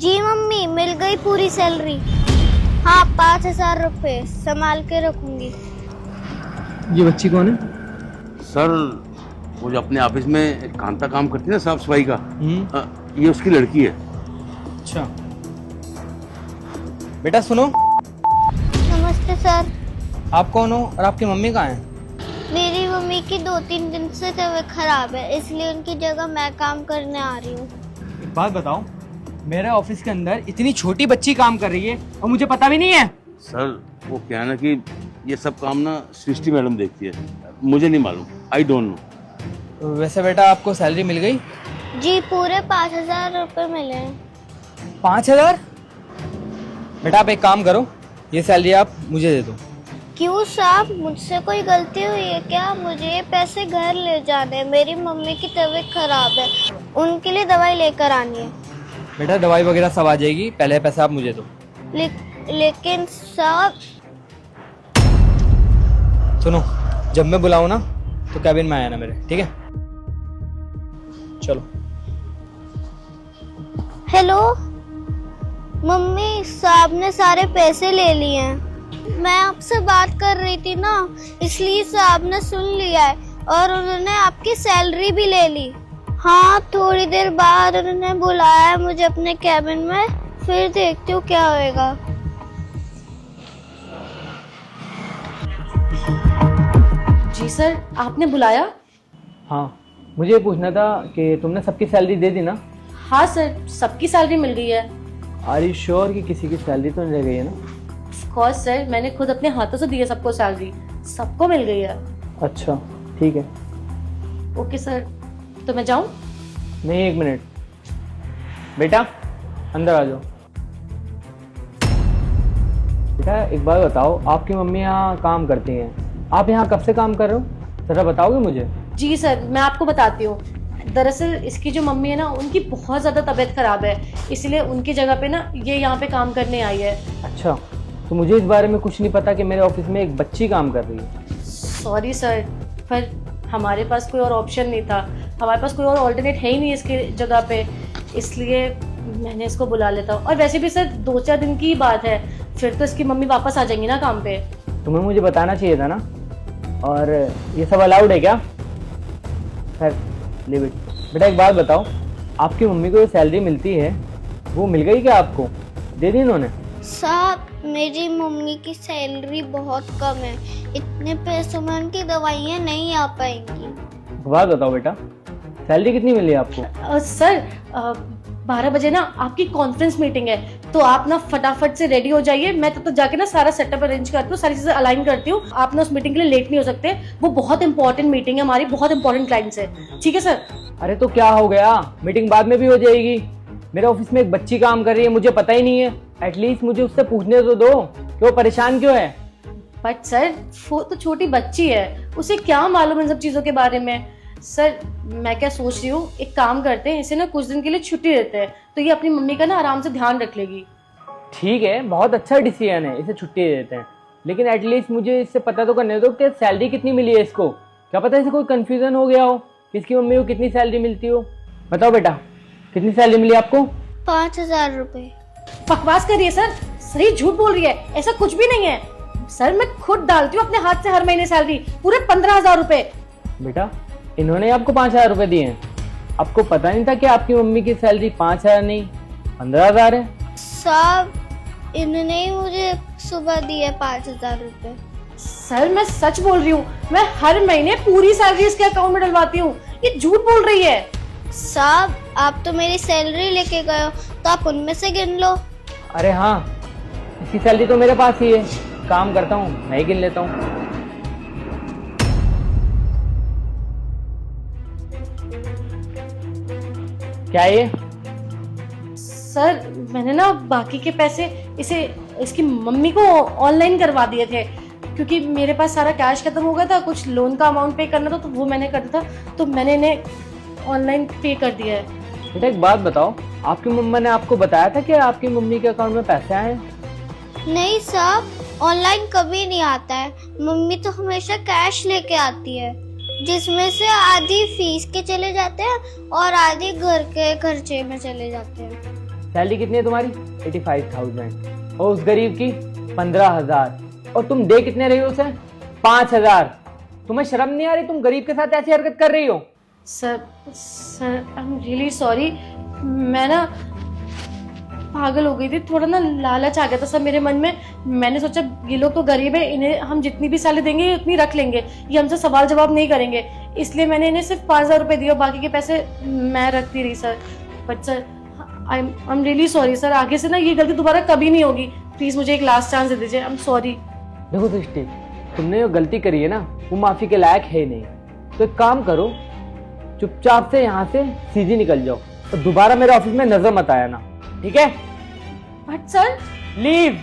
जी mummy, मिल गई पूरी salary. हाँ, 5,000 रुपए संभाल के रखूंगी। ये बच्ची कौन है? सर, वो जो अपने ऑफिस में कांता काम करती है ना, साफ सफाई का, ये उसकी लड़की है। अच्छा बेटा सुनो, नमस्ते सर। आप कौन हो और आपकी मम्मी कहाँ है? मेरी मम्मी की 2-3 दिन से तबीयत खराब है, इसलिए उनकी जगह मैं काम करने आ रही हूँ। एक बात बताओ, मेरे ऑफिस के अंदर इतनी छोटी बच्ची काम कर रही है और मुझे पता भी नहीं है। सर, वो क्या है ना कि ये सब काम ना सृष्टि मैडम देखती है, मुझे नहीं मालूम, आई डोंट नो। वैसे बेटा आपको सैलरी मिल गई? जी, पूरे 5,000 रुपए मिले हैं। 5,000? बेटा आप एक काम करो, ये सैलरी आप मुझे दे दो। क्यों साहब, मुझसे कोई गलती हुई है क्या? मुझे ये पैसे घर ले जाने हैं। मेरी मम्मी की तबीयत खराब है, उनके लिए दवाई लेकर आनी है। बेटा दवाई वगैरह सब आ जाएगी, पहले पैसा आप मुझे दो। लेकिन साहब। सुनो, जब मैं बुलाऊं ना तो कैबिन में आया ना मेरे, ठीक है? चलो। हेलो मम्मी, साहब ने सारे पैसे ले लिए हैं। मैं आपसे बात कर रही थी ना, इसलिए साहब ने सुन लिया है और उन्होंने आपकी सैलरी भी ले ली। हाँ, थोड़ी देर बाद उन्होंने बुलाया है मुझे अपने कैबिन में, फिर देखती हूँ क्या होएगा। जी सर, आपने बुलाया? हाँ, मुझे ये पूछना था कि तुमने सबकी सैलरी दे दी ना? हाँ सर, सबकी सैलरी मिल गई है। आर यू श्योर कि किसी की सैलरी तो नहीं रह गई है ना? ऑफ कोर्स सर, मैंने खुद अपने हाथों से दी है सबको सैलरी, सबको मिल गई है। अच्छा ठीक है। ओके सर, तो मैं जाऊँ? नहीं, एक मिनट बेटा, अंदर आ जाओ। बेटा एक बात बताओ, आपकी मम्मी यहाँ काम करती हैं, आप यहाँ कब से काम कर रहे हो, जरा बताओगे मुझे? जी सर, मैं आपको बताती हूँ। दरअसल इसकी जो मम्मी है ना, उनकी बहुत ज़्यादा तबीयत खराब है, इसलिए उनकी जगह पे ना ये यहाँ पे काम करने आई है। अच्छा, तो मुझे इस बारे में कुछ नहीं पता कि मेरे ऑफिस में एक बच्ची काम कर रही है। सॉरी सर, पर हमारे पास कोई और ऑप्शन नहीं था, हमारे पास कोई और ऑल्टरनेट है ही नहीं इसकी जगह पे, इसलिए मैंने इसको बुला लेता हूँ। और वैसे भी सर 2-4 दिन की ही बात है, फिर तो इसकी मम्मी वापस आ जाएंगी ना काम पे। तुम्हें मुझे बताना चाहिए था ना। और ये सब अलाउड है क्या? खैर लीव इट। बेटा एक बात बताओ, आपकी मम्मी को जो सैलरी मिलती है वो मिल गई क्या आपको? दे दी इन्होंने? साहब, मेरी मम्मी की सैलरी बहुत कम है, इतने पैसों में उनकी दवाइयाँ नहीं आ पाएंगी। बात बताओ बेटा, सैलरी कितनी मिली आपको? सर 12 बजे ना आपकी कॉन्फ्रेंस मीटिंग है, तो आप ना फटाफट से रेडी हो जाइए, मैं तब तक जाके ना सारा सेटअप अरेंज करती हूँ, सारी चीजें अलाइन करती हूँ। आप ना उस मीटिंग के लिए लेट नहीं हो सकते, वो बहुत इंपॉर्टेंट मीटिंग है हमारी, बहुत इंपॉर्टेंट क्लाइंट्स है। ठीक है सर? अरे तो क्या हो गया, मीटिंग बाद में भी हो जाएगी। मेरे ऑफिस में एक बच्ची काम कर रही है, मुझे पता ही नहीं है, एटलीस्ट मुझे उससे पूछने तो दो कि वो परेशान क्यों है। बट सर वो तो छोटी बच्ची है, उसे क्या मालूम इन सब चीजों के बारे में। सर मैं क्या सोच रही हूँ, एक काम करते हैं, इसे ना कुछ दिन के लिए छुट्टी देते हैं, तो ये अपनी मम्मी का ना आराम से ध्यान रख लेगी। ठीक है, बहुत अच्छा डिसीजन है, इसे छुट्टी दे देते हैं, लेकिन एटलीस्ट मुझे इससे पता तो करने दो कि सैलरी कितनी मिली है इसको। क्या पता इसे कोई कंफ्यूजन हो गया हो कि इसकी मम्मी को कितनी सैलरी मिलती हो। बताओ बेटा, कितनी सैलरी मिली आपको? 5,000 रुपए। बकवास कर रही है सर, सही झूठ बोल रही है, ऐसा कुछ भी नहीं है सर। मैं खुद डालती हूँ अपने हाथ से हर महीने सैलरी, पूरे 15,000 रुपए। बेटा इन्होंने आपको 5,000 रुपए दिए हैं, आपको पता नहीं था कि आपकी मम्मी की सैलरी 5,000 नहीं 15,000 है? साहब, इन्होंने ही मुझे सुबह दिए 5,000 रुपए। सर मैं सच बोल रही हूँ, मैं हर महीने पूरी सैलरी इसके अकाउंट में डलवाती हूँ, ये झूठ बोल रही है। साहब, आप तो मेरी सैलरी लेके गए हो, तो आप उनमें से गिन लो। अरे हाँ, इसकी सैलरी तो मेरे पास ही है, काम करता हूँ मैं ही गिन लेता हूँ। क्या ये? सर मैंने ना बाकी के पैसे इसकी मम्मी को ऑनलाइन करवा दिए थे, क्योंकि मेरे पास सारा कैश खत्म हो गया था, कुछ लोन का अमाउंट पे करना था तो वो मैंने कर दिया था, तो मैंने इन्हें ऑनलाइन पे कर दिया है। बेटा एक बात बताओ, आपकी मम्मा ने आपको बताया था कि आपकी मम्मी के अकाउंट में पैसे आए? नहीं साहब, ऑनलाइन कभी नहीं आता है, मम्मी तो हमेशा कैश लेके आती है, जिसमें से आधी फीस के चले जाते हैं और आधी घर के खर्चे में चले जाते हैं। सैलरी कितनी है तुम्हारी? 85,000। और उस गरीब की 15,000। और तुम दे कितने रही हो उसे? 5,000। तुम्हें शर्म नहीं आ रही? तुम गरीब के साथ ऐसी हरकत कर रही हो? Sir I am really sorry. मैं ना पागल हो गई थी, थोड़ा ना लालच आ गया था सर मेरे मन में। मैंने सोचा ये लोग तो गरीब है, इन्हें हम जितनी भी सैलरी देंगे ये उतनी रख लेंगे, ये हमसे सवाल जवाब नहीं करेंगे, इसलिए मैंने इन्हें सिर्फ 5,000 रुपये दिए और बाकी के पैसे मैं रखती रही sir. But sir I am really sorry sir, आगे से ना ये गलती दोबारा कभी नहीं होगी। प्लीज मुझे एक लास्ट चांस दे दीजिए, आई एम सॉरी। देखो सृष्टि, तुमने जो गलती करी है ना वो माफी के लायक है नहीं। तो एक काम करो, चुपचाप से यहाँ से सीधी निकल जाओ और दोबारा मेरे ऑफिस में नजर मत आया ना, ठीक है? But sir leave.